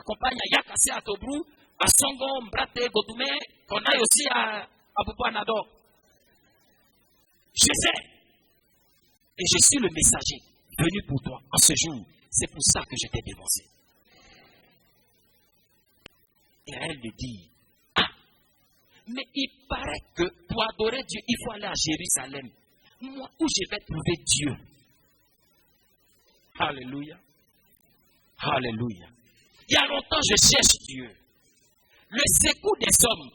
m'accompagne à Yakase, à Tobrou, à Songo, Mbrate, Godoumé, qu'on aille aussi à Boubouanado. Je sais. Et je suis le messager venu pour toi en ce jour. C'est pour ça que je t'ai dénoncé. Et elle lui dit, ah, mais il paraît que pour adorer Dieu, il faut aller à Jérusalem. Moi, où je vais trouver Dieu? Alléluia. Alléluia. Il y a longtemps, je cherche Dieu. Le secours des hommes,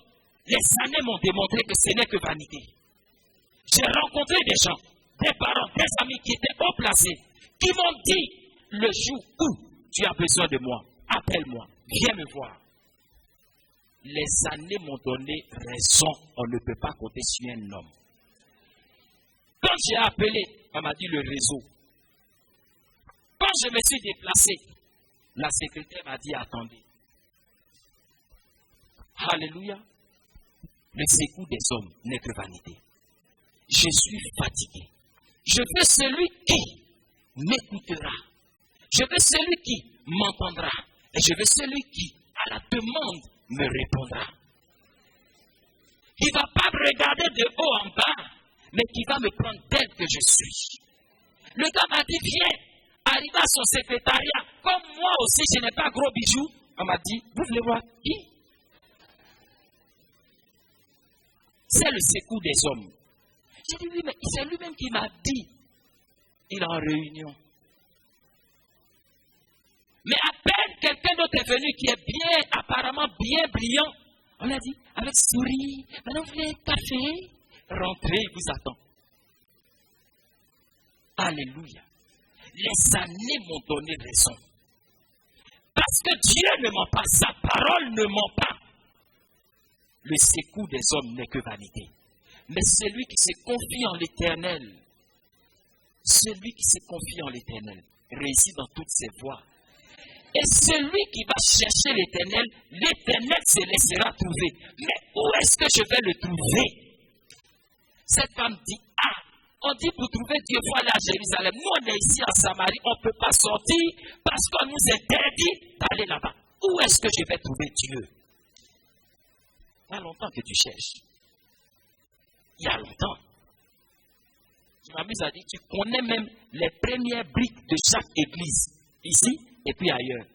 les années m'ont démontré que ce n'est que vanité. J'ai rencontré des gens, des parents, des amis qui étaient haut placés, qui m'ont dit, le jour où tu as besoin de moi, appelle-moi, viens me voir. Les années m'ont donné raison, on ne peut pas compter sur un homme. Quand j'ai appelé, on m'a dit le réseau. Quand je me suis déplacé, la secrétaire m'a dit attendez. Alléluia. Le secours des hommes n'est que vanité. Je suis fatigué. Je veux celui qui m'écoutera. Je veux celui qui m'entendra. Et je veux celui qui, à la demande, me répondra. Qui ne va pas me regarder de haut en bas, mais qui va me prendre tel que je suis. Le gars m'a dit, viens, arrive à son secrétariat. Comme moi aussi, je n'ai pas gros bijoux. On m'a dit, vous voulez voir qui? C'est le secours des hommes. J'ai dit, oui, mais c'est lui-même qui m'a dit. Il est en réunion. Mais à peine quelqu'un d'autre est venu qui est bien, apparemment bien brillant. On l'a dit, avec sourire, maintenant vous voulez un café? Rentrez, il vous attend. Alléluia. Les années m'ont donné raison. Parce que Dieu ne ment pas, sa parole ne ment pas. Le secours des hommes n'est que vanité. Mais celui qui se confie en l'Éternel, celui qui se confie en l'Éternel, réussit dans toutes ses voies. Et celui qui va chercher l'Éternel, l'Éternel se laissera trouver. Mais où est-ce que je vais le trouver? Cette femme dit, ah, on dit pour trouver Dieu, il faut aller à Jérusalem. Nous, on est ici en Samarie, on ne peut pas sortir parce qu'on nous interdit d'aller là-bas. Où est-ce que je vais trouver Dieu? Il y a longtemps que tu cherches. Il y a longtemps. Je m'amuse à dire, tu connais même les premières briques de chaque église, ici et puis ailleurs.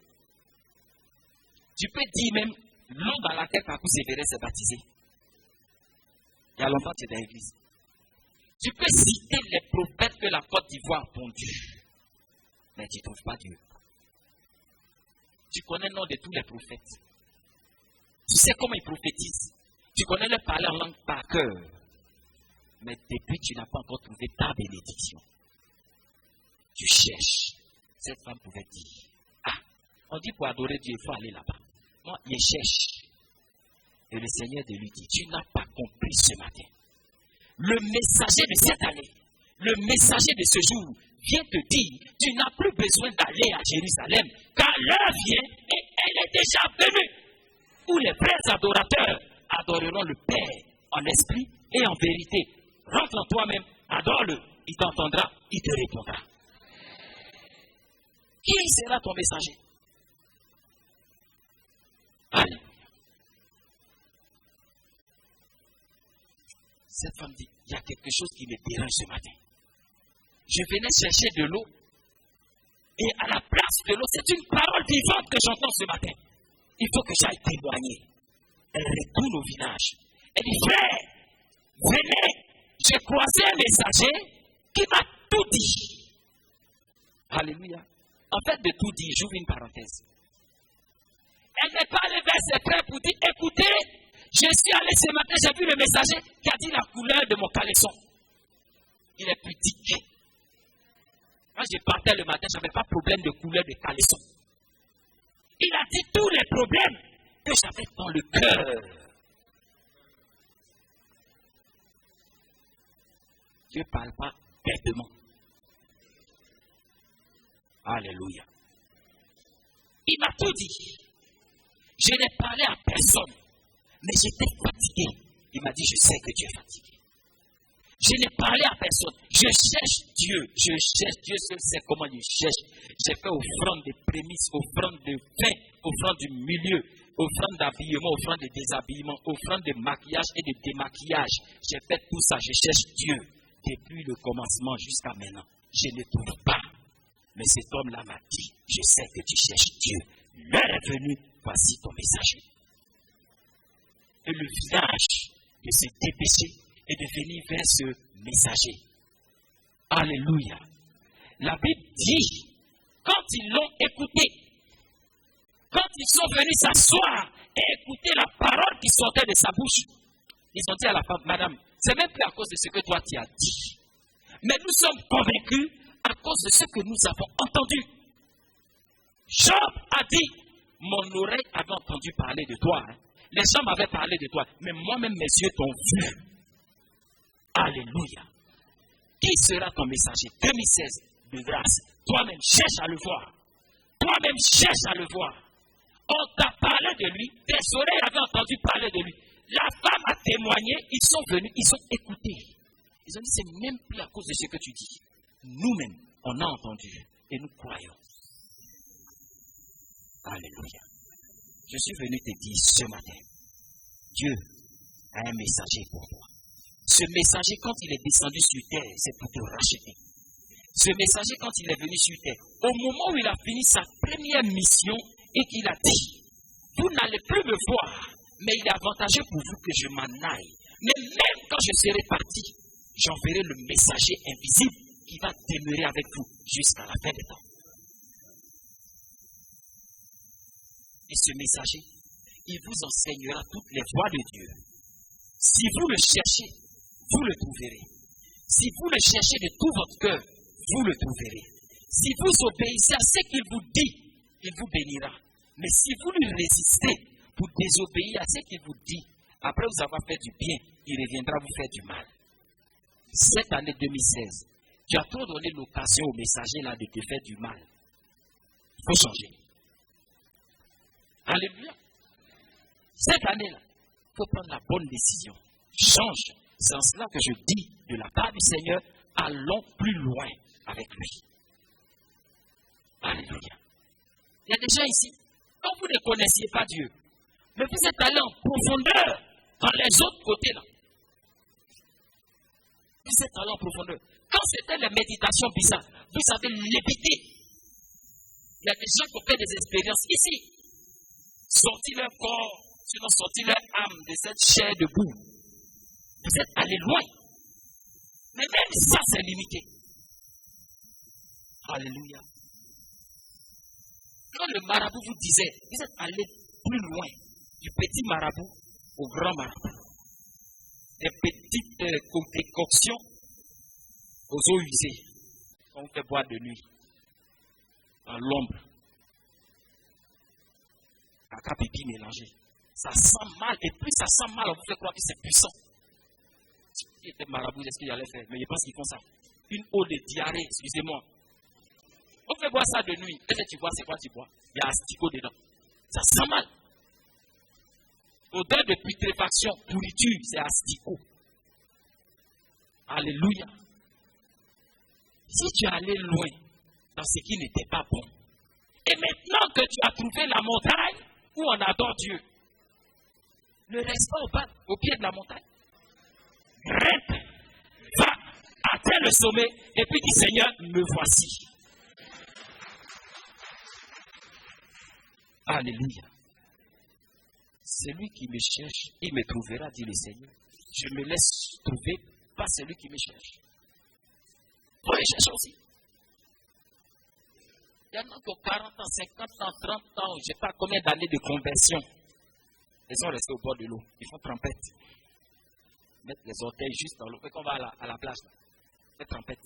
Tu peux dire même, l'eau dans laquelle Kakou Sévéré s'est baptisé. Il y a longtemps que tu es dans l'église. Tu peux citer les prophètes que la Côte d'Ivoire a pondus, mais tu ne trouves pas Dieu. Tu connais le nom de tous les prophètes. Tu sais comment ils prophétisent. Tu connais le parler en langue par cœur. Mais depuis, tu n'as pas encore trouvé ta bénédiction. Tu cherches. Cette femme pouvait dire, ah, on dit pour adorer Dieu, il faut aller là-bas. Moi, je cherche. Et le Seigneur de lui dit, tu n'as pas compris ce matin. Le messager de cette année, le messager de ce jour, vient te dire, tu n'as plus besoin d'aller à Jérusalem, car l'heure vient et elle est déjà venue, où les vrais adorateurs adoreront le Père en esprit et en vérité. Rentre en toi-même, adore-le, il t'entendra, il te répondra. Qui sera ton messager? Alléluia. Cette femme dit, il y a quelque chose qui me dérange ce matin. Je venais chercher de l'eau et à la place de l'eau, c'est une parole vivante que j'entends ce matin. Il faut que j'aille témoigner. Elle retourne au village. Elle dit, frère, venez, j'ai croisé un messager qui m'a tout dit. Alléluia. En fait, de tout dire, j'ouvre une parenthèse. Elle n'est pas allée vers ses frères pour dire, écoutez, je suis allé ce matin, j'ai vu le messager qui a dit la couleur de mon caleçon. Il est pudique. Quand je partais le matin, je n'avais pas de problème de couleur de caleçon. Il a dit tous les problèmes que j'avais dans le cœur. Dieu ne parle pas bêtement. Alléluia. Il m'a tout dit. Je n'ai parlé à personne. Mais j'étais fatigué. Il m'a dit, je sais que tu es fatigué. Je n'ai parlé à personne. Je cherche Dieu. Dieu seul sait comment je cherche. J'ai fait offrande des prémices, offrande de vin, offrande du milieu, offrande d'habillement, offrande de déshabillement, offrande de maquillage et de démaquillage. J'ai fait tout ça. Je cherche Dieu depuis le commencement jusqu'à maintenant. Je ne trouve pas. Mais cet homme-là m'a dit, je sais que tu cherches Dieu. L'heure est venue, voici ton messager. Et le village de se dépêcher et de venir vers ce messager. Alléluia. La Bible dit, quand ils l'ont écouté, quand ils sont venus s'asseoir et écouter la parole qui sortait de sa bouche, ils ont dit à la femme, madame, c'est même plus à cause de ce que toi tu as dit. Mais nous sommes convaincus à cause de ce que nous avons entendu. Job a dit, mon oreille avait entendu parler de toi. Les gens m'avaient parlé de toi, mais moi-même mes yeux t'ont vu. Alléluia. Qui sera ton messager? 2016 de grâce. Toi-même cherche à le voir. Toi-même cherche à le voir. On t'a parlé de lui. Tes oreilles avaient entendu parler de lui. La femme a témoigné. Ils sont venus. Ils ont écouté. Ils ont dit, c'est même plus à cause de ce que tu dis. Nous-mêmes, on a entendu. Et nous croyons. Alléluia. Je suis venu te dire ce matin, Dieu a un messager pour toi. Ce messager, quand il est descendu sur terre, c'est pour te racheter. Ce messager, quand il est venu sur terre, au moment où il a fini sa première mission et qu'il a dit, vous n'allez plus me voir, mais il est avantageux pour vous que je m'en aille. Mais même quand je serai parti, j'enverrai le messager invisible qui va demeurer avec vous jusqu'à la fin des temps. Et ce messager, il vous enseignera toutes les voies de Dieu. Si vous le cherchez, vous le trouverez. Si vous le cherchez de tout votre cœur, vous le trouverez. Si vous obéissez à ce qu'il vous dit, il vous bénira. Mais si vous lui résistez pour désobéir à ce qu'il vous dit, après vous avoir fait du bien, il reviendra vous faire du mal. Cette année 2016, tu as trop donné l'occasion au messager là de te faire du mal. Il faut changer. Alléluia. Cette année-là, il faut prendre la bonne décision. Change. C'est en cela que je dis, de la part du Seigneur, allons plus loin avec lui. Alléluia. Il y a des gens ici, quand vous ne connaissiez pas Dieu, mais vous êtes allés en profondeur dans les autres côtés là. Vous êtes allés en profondeur. Quand c'était les méditations bizarres, vous avez lévité. Il y a des gens qui ont fait des expériences ici. Sorti leur corps, sinon sorti leur âme de cette chair de boue. Vous êtes allés loin. Mais même ça, c'est limité. Alléluia. Quand le marabout vous disait, vous êtes allés plus loin, du petit marabout au grand marabout. Des petites concoctions aux eaux usées, qu'on vous fait boire de nuit, dans l'ombre. Caca pipi mélangé. Ça sent mal, et plus ça sent mal, on vous fait croire que c'est puissant. Il était marabout, est-ce qu'il allait faire? Mais je pense qu'ils font ça. Une eau de diarrhée, excusez-moi. On fait boire ça de nuit. Qu'est-ce que tu bois? C'est quoi tu bois? Il y a asticot dedans. Ça sent mal. Odeur de putréfaction, pourriture, c'est asticot. Alléluia. Si tu es allé loin dans ce qui n'était pas bon, et maintenant que tu as trouvé la montagne où on adore Dieu, ne reste pas au pied de la montagne. Grimpe, va, atteins le sommet, et puis dis Seigneur, me voici. Alléluia. Celui qui me cherche, il me trouvera, dit le Seigneur. Je me laisse trouver, pas celui qui me cherche. Faut les chercher aussi. Il y en a qui ont 40 ans, 50 ans, 30 ans, je ne sais pas combien d'années de conversion. Ils sont restés au bord de l'eau. Ils font trempette. Mettre les orteils juste dans l'eau. Quand on va à la plage, là, fais trempette.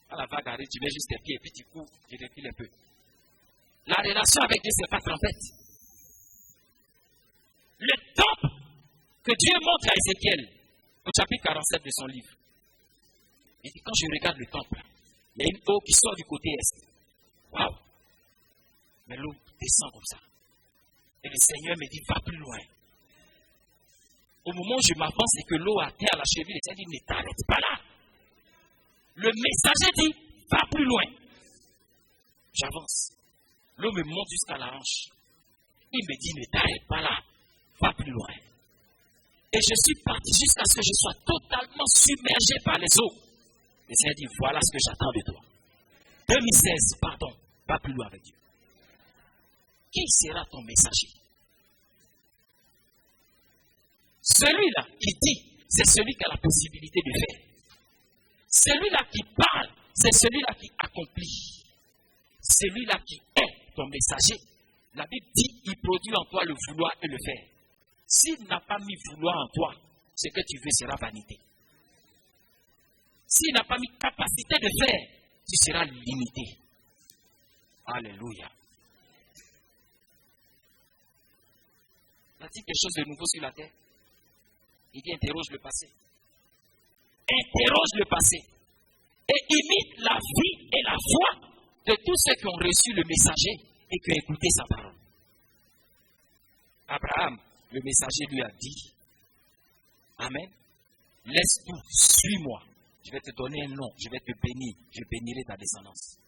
Quand la vague arrive, tu mets juste tes pieds et puis tu cours, tu recules un peu. La relation avec Dieu, ce n'est pas trempette. Le temple que Dieu montre à Ézéchiel, au chapitre 47 de son livre. Il dit, quand je regarde le temple, il y a une eau qui sort du côté est. Waouh! Mais l'eau descend comme ça. Et le Seigneur me dit, va plus loin. Au moment où je m'avance et que l'eau atteint à la cheville, il dit, ne t'arrête pas là. Le messager dit, va plus loin. J'avance. L'eau me monte jusqu'à la hanche. Il me dit, ne t'arrête pas là, va plus loin. Et je suis parti jusqu'à ce que je sois totalement submergé par les eaux. Le Seigneur dit, voilà ce que j'attends de toi. 2016, pardon, va plus loin avec Dieu. Qui sera ton messager? Celui-là qui dit, c'est celui qui a la possibilité de faire. Celui-là qui parle, c'est celui-là qui accomplit. Celui-là qui est ton messager, la Bible dit, il produit en toi le vouloir et le faire. S'il n'a pas mis vouloir en toi, ce que tu veux sera vanité. S'il n'a pas mis capacité de faire, tu seras limité. Alléluia. A-t-il quelque chose de nouveau sur la terre? Il dit, interroge le passé. Interroge le passé. Et imite la vie et la foi de tous ceux qui ont reçu le messager et qui ont écouté sa parole. Abraham, le messager lui a dit, Amen, laisse tout, suis-moi. Je vais te donner un nom, je vais te bénir, je bénirai ta descendance.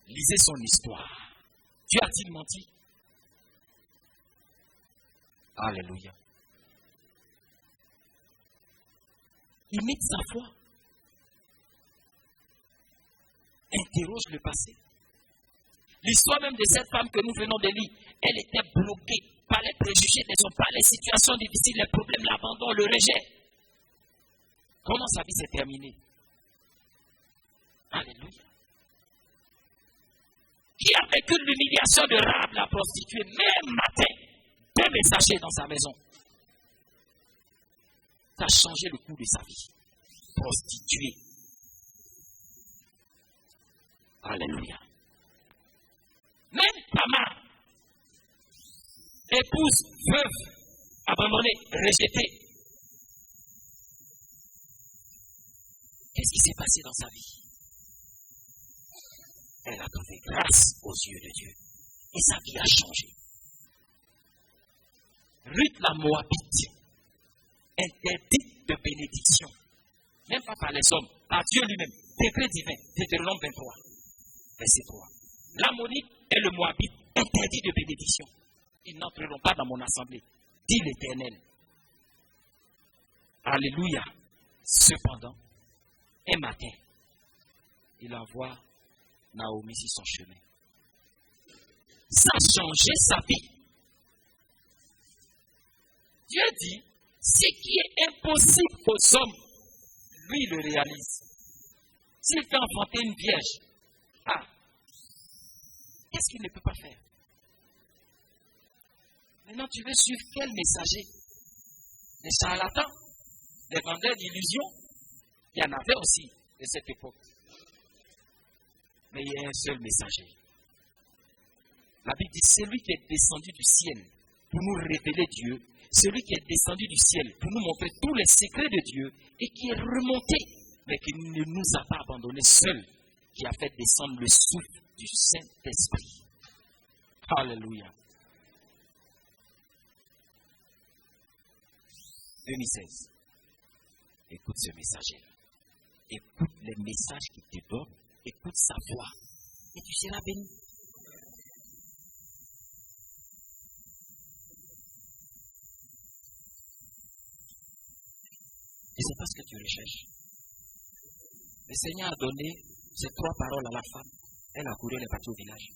Lisez son histoire. Dieu a-t-il menti? Alléluia. Imite sa foi. Interroge le passé. L'histoire même de cette femme que nous venons de lire, elle était bloquée par les préjugés des hommes, par les situations difficiles, les problèmes, l'abandon, le rejet. Comment sa vie s'est terminée? Alléluia. Qui a vécu l'humiliation de Rahab la prostituée, même matin, 2 messagers dans sa maison. Ça a changé le cours de sa vie. Prostituée. Alléluia. Même Tamar, épouse, veuve, abandonnée, rejetée. Qu'est-ce qui s'est passé dans sa vie? Elle a trouvé grâce aux yeux de Dieu. Et sa vie a changé. Ruth la Moabite, interdite de bénédiction. Même pas par les hommes, par Dieu lui-même. Décret divin, Deutéronome 23, verset 3. L'Ammonite et le Moabite, interdits de bénédiction. Ils n'entreront pas dans mon assemblée, dit l'Éternel. Alléluia. Cependant, un matin, il envoie Naomi sur son chemin. Ça a changé sa vie. Dieu dit, ce qui est impossible aux hommes, lui il le réalise. S'il fait enfanter une vierge, qu'est-ce qu'il ne peut pas faire? Maintenant, tu veux suivre quel messager? Les charlatans, les vendeurs d'illusions. Il y en avait aussi de cette époque. Mais il y a un seul messager. La Bible dit, celui qui est descendu du ciel pour nous révéler Dieu, celui qui est descendu du ciel pour nous montrer tous les secrets de Dieu et qui est remonté, mais qui ne nous a pas abandonnés seuls, qui a fait descendre le souffle du Saint-Esprit. Alléluia. 2016. Écoute ce messager. Écoute les messages qu'il te donne. Écoute sa voix. Et tu seras béni. Je ne sais pas ce que tu recherches. Le Seigneur a donné ces 3 paroles à la femme. Elle a couru, elle est partie au village.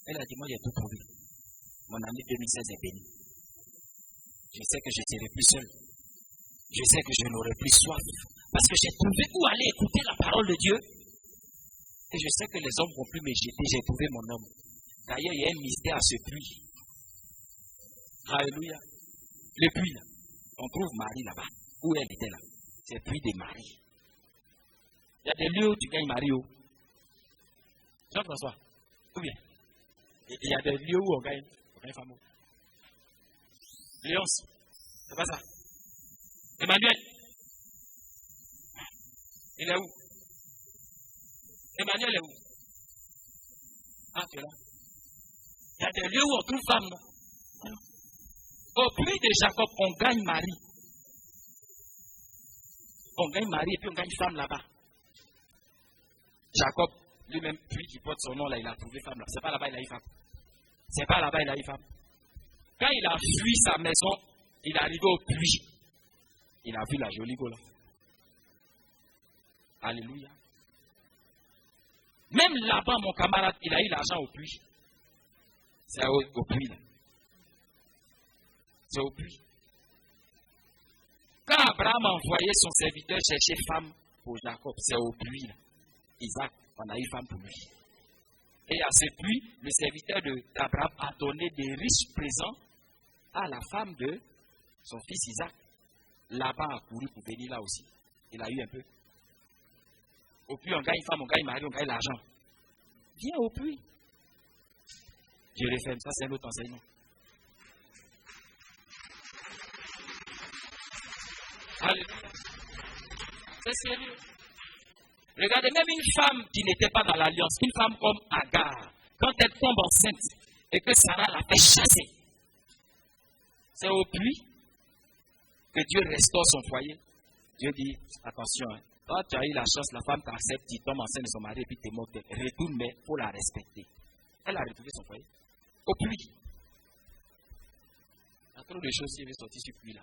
Elle a dit, moi j'ai tout trouvé. Mon année 2016 est bénie. Je sais que je ne serai plus seul. Je sais que je n'aurai plus soif. Parce que j'ai trouvé où aller écouter la parole de Dieu. Et je sais que les hommes ne vont plus me jeter. J'ai trouvé mon homme. D'ailleurs, il y a un mystère à ce puits. Alléluia. Le puits là. On trouve Marie là-bas. Où elle était là. C'est le puits de Marie. Il y a des lieux où tu gagnes Marie. Jean-François. Ou bien. Il y a des lieux où on gagne femme. Léonce. C'est pas ça. Emmanuel. Il est où? Emmanuel est où? Tu es là. Il y a des lieux où on trouve femme, non? Au puits de Jacob, on gagne Marie. On gagne Marie et puis on gagne femme là-bas. Jacob, lui-même, puits qui porte son nom là, il a trouvé femme là. C'est pas là-bas il a eu femme. C'est pas là-bas il a eu femme. Quand il a fui sa maison, il est arrivé au puits. Il a vu la jolie go là. Alléluia. Même là-bas, mon camarade, il a eu l'argent au puits. C'est au puits là. C'est au puits. Quand Abraham a envoyé son serviteur chercher femme pour Jacob, c'est au puits là. Isaac, on a eu femme pour lui. Et à ce puits, le serviteur d'Abraham a donné des riches présents à la femme de son fils Isaac. Laban a couru pour venir là aussi. Il a eu un peu. Au puits, on gagne femme, on gagne mari, on gagne l'argent. Viens au puits. Dieu les ferme, ça c'est un autre enseignement. Alléluia. C'est sérieux. Regardez, même une femme qui n'était pas dans l'alliance, une femme comme Agar, quand elle tombe enceinte et que Sarah la fait chasser, c'est au puits que Dieu restaure son foyer. Dieu dit, attention, hein, toi tu as eu la chance, la femme t'accepte, tu tombes enceinte de son mari et puis tu es moques d'elle. Retourne, mais il faut la respecter. Elle a retrouvé son foyer. Au puits. Il y a trop de choses qui veulent sortir sur le puits là.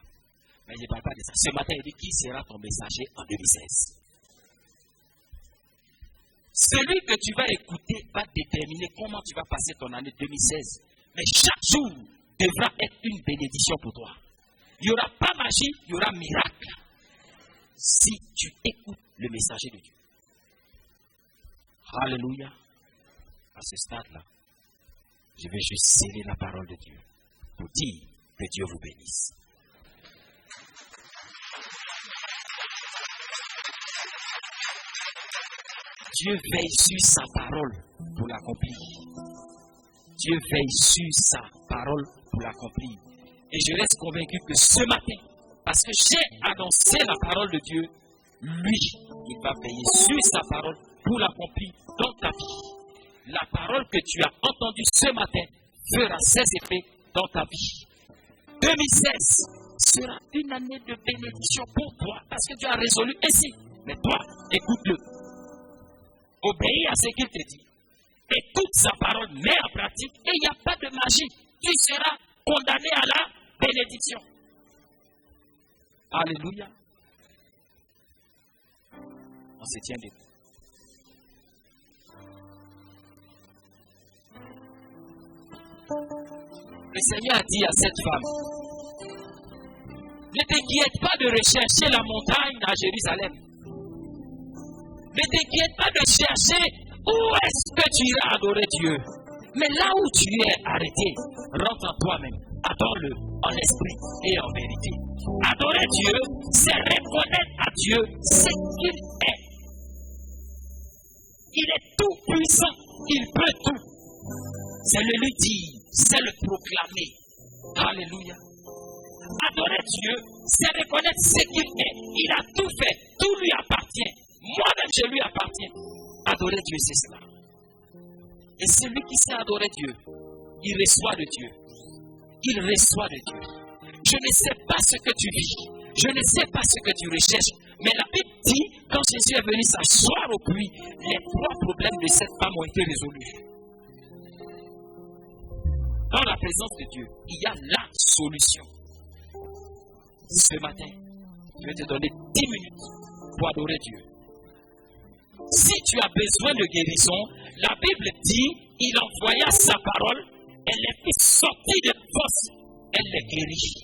Mais il ne parle pas de ça. Ce matin, il dit, qui sera ton messager en 2016? Celui que tu vas écouter va déterminer comment tu vas passer ton année 2016. Mais chaque jour devra être une bénédiction pour toi. Il n'y aura pas magie, il y aura miracle. Si tu écoutes le messager de Dieu. Alléluia. À ce stade-là, je vais juste sceller la parole de Dieu pour dire que Dieu vous bénisse. Dieu veille sur sa parole pour l'accomplir. Dieu veille sur sa parole pour l'accomplir. Et je reste convaincu que ce matin, parce que j'ai annoncé la parole de Dieu, lui, il va veiller sur sa parole pour l'accomplir dans ta vie. La parole que tu as entendue ce matin fera ses effets dans ta vie. 2016 sera une année de bénédiction pour toi, parce que Dieu a résolu ainsi. Mais toi, écoute-le. Obéis à ce qu'il te dit. Écoute sa parole, mets en pratique et il n'y a pas de magie. Tu seras condamné à la bénédiction. Alléluia. On se tient debout. Le Seigneur a dit à cette femme, ne t'inquiète pas de rechercher la montagne à Jérusalem. Ne t'inquiète pas de chercher où est-ce que tu iras adorer Dieu. Mais là où tu es arrêté, rentre en toi-même. Adore-le en esprit et en vérité. Adorer Dieu, c'est reconnaître à Dieu ce qu'il est. Il est tout puissant, il peut tout. C'est le lui dire, c'est le proclamer. Alléluia. Adorer Dieu, c'est reconnaître ce qu'il est. Il a tout fait, tout lui appartient. Moi-même, je lui appartiens. Adorer Dieu, c'est cela. Et celui qui sait adorer Dieu, il reçoit de Dieu. Il reçoit de Dieu. Je ne sais pas ce que tu vis. Je ne sais pas ce que tu recherches. Mais la Bible dit, quand Jésus est venu s'asseoir au puits, les 3 problèmes de cette femme ont été résolus. Dans la présence de Dieu, il y a la solution. Ce matin, je vais te donner 10 minutes pour adorer Dieu. Si tu as besoin de guérison, la Bible dit, il envoya sa parole, elle les fit sortir de force, elle les guérit.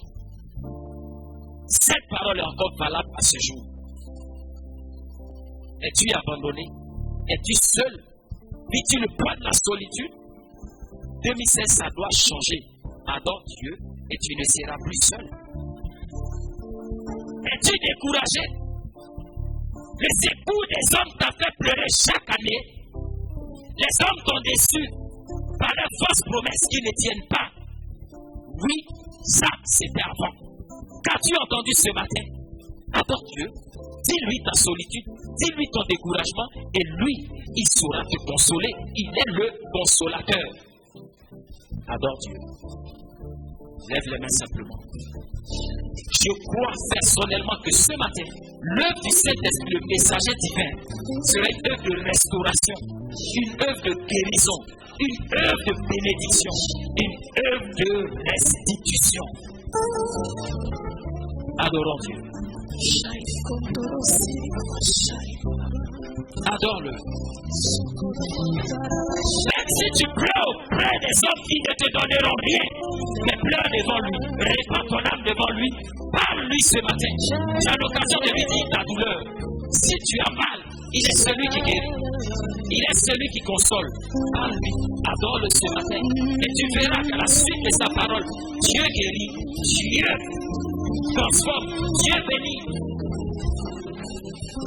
Cette parole est encore valable à ce jour. Es-tu abandonné? Es-tu seul? Vis-tu le poids de la solitude? 2016, ça doit changer. Adore Dieu et tu ne seras plus seul. Es-tu découragé? Le secours des hommes t'a fait pleurer chaque année. Les hommes t'ont déçu par leurs fausses promesses qui ne tiennent pas. Oui, ça, c'était avant. Qu'as-tu entendu ce matin? Adore Dieu. Dis-lui ta solitude. Dis-lui ton découragement. Et lui, il saura te consoler. Il est le consolateur. Adore Dieu. Lève les mains simplement. Je crois personnellement que ce matin, l'œuvre du Saint-Esprit, le messager divin, sera une œuvre de restauration, une œuvre de guérison, une œuvre de bénédiction, une œuvre de restitution. Adorons Dieu. Adore-le. Même si tu pleures auprès des hommes qui ne te donneront rien, mais pleure devant lui, répands ton âme devant lui, parle-lui ce matin. Tu as l'occasion de lui dire ta douleur. Si tu as mal, il est celui qui guérit. Il est celui qui console. Parle-lui, adore-le ce matin. Et tu verras qu'à la suite de sa parole, Dieu guérit, Dieu transforme, Dieu bénit.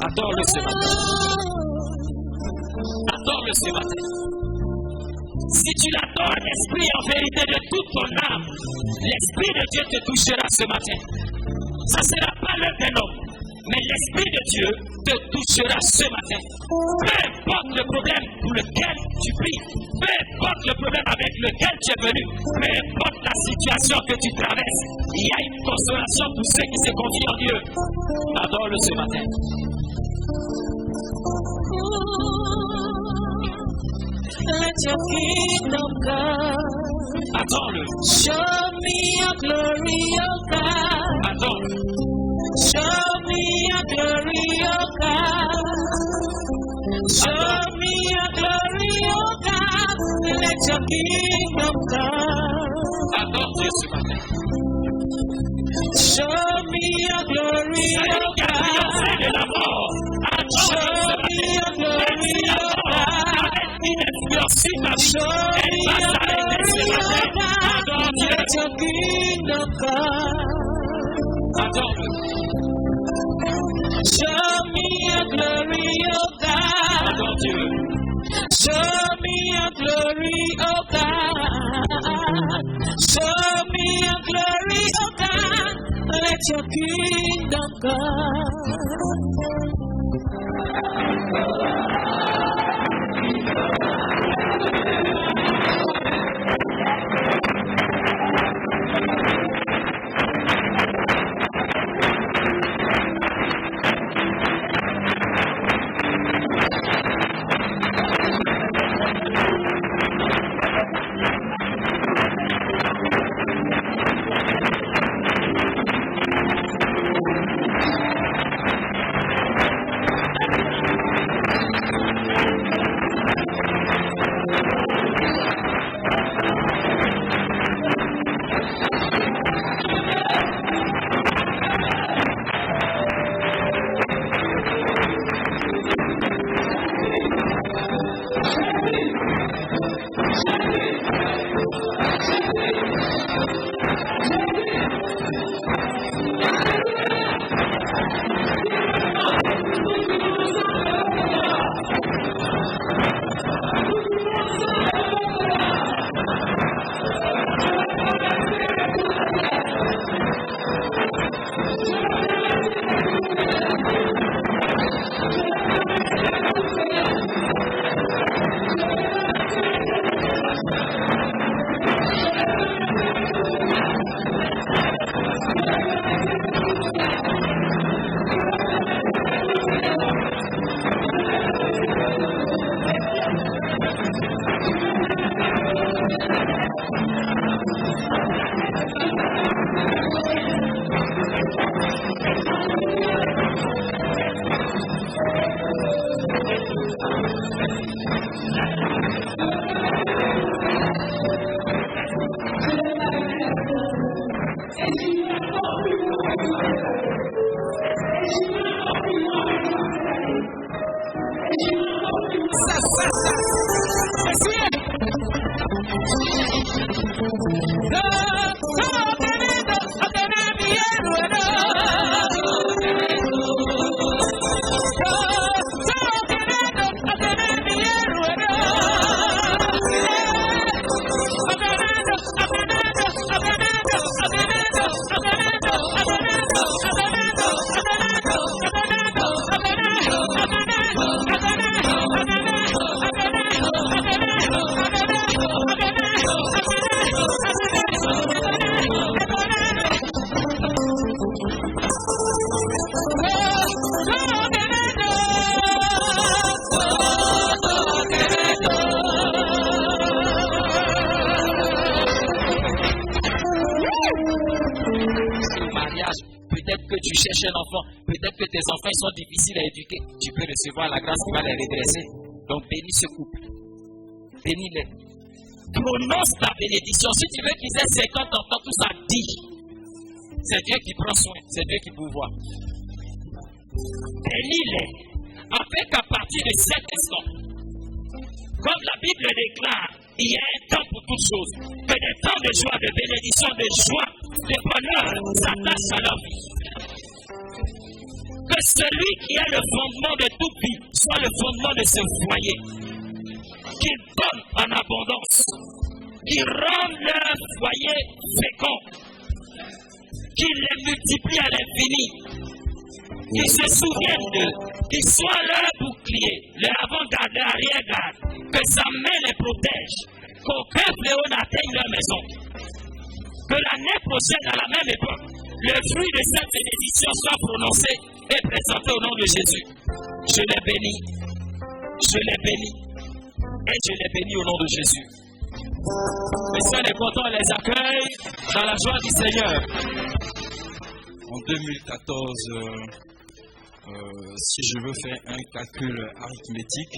Adore-le ce matin. Adore-le ce matin. Si tu l'adores, l'Esprit en vérité de toute ton âme, l'Esprit de Dieu te touchera ce matin. Ça ne sera pas l'œuvre d'un homme, mais l'Esprit de Dieu te touchera ce matin. Peu importe le problème pour lequel tu pries, peu importe le problème avec lequel tu es venu, peu importe la situation que tu traverses, il y a une consolation pour ceux qui se confient en Dieu. Adore-le ce matin. Let your kingdom come. Adore-le. Show me your glory, oh God. Adore-le. Show me your glory, oh God. Show me your glory, oh God. Let your kingdom come. Adore Dieu ce matin. Show me your glory, oh God. De la mort. Show me your glory, oh God. Show me your glory, oh God. Let your kingdom come. Show me your glory, oh God. Show me your glory, oh God. Show me your glory, oh God. Let your kingdom come. que tu cherches un enfant, peut-être que tes enfants ils sont difficiles à éduquer, tu peux recevoir la grâce qui va les redresser. Donc bénis ce couple. Bénis-les. Prononce ta bénédiction. Si tu veux qu'ils aient 50 enfants, tout ça dit. C'est Dieu qui prend soin, c'est Dieu qui pourvoit. Bénis-les. Afin qu'à partir de cet instant, comme la Bible déclare, il y a un temps pour toutes choses. Que des temps de joie, de bénédiction, de joie, de bonheur s'attachent à leur vie. Que celui qui est le fondement de toute vie soit le fondement de ce foyer. Qu'il donne en abondance. Qu'il rende leur foyer fécond. Qu'il les multiplie à l'infini. Qu'ils se souviennent d'eux. Qu'ils soient leur bouclier, leur avant-garde, leur arrière-garde. Que sa main les protège. Qu'aucun fléau n'atteigne leur maison. Que l'année prochaine, à la même époque, le fruit de cette bénédiction soit prononcé et présenté au nom de Jésus. Je les bénis. Je les bénis. Et je les bénis au nom de Jésus. Les soeurs et contents les accueillent dans la joie du Seigneur. En 2014, si je veux faire un calcul arithmétique,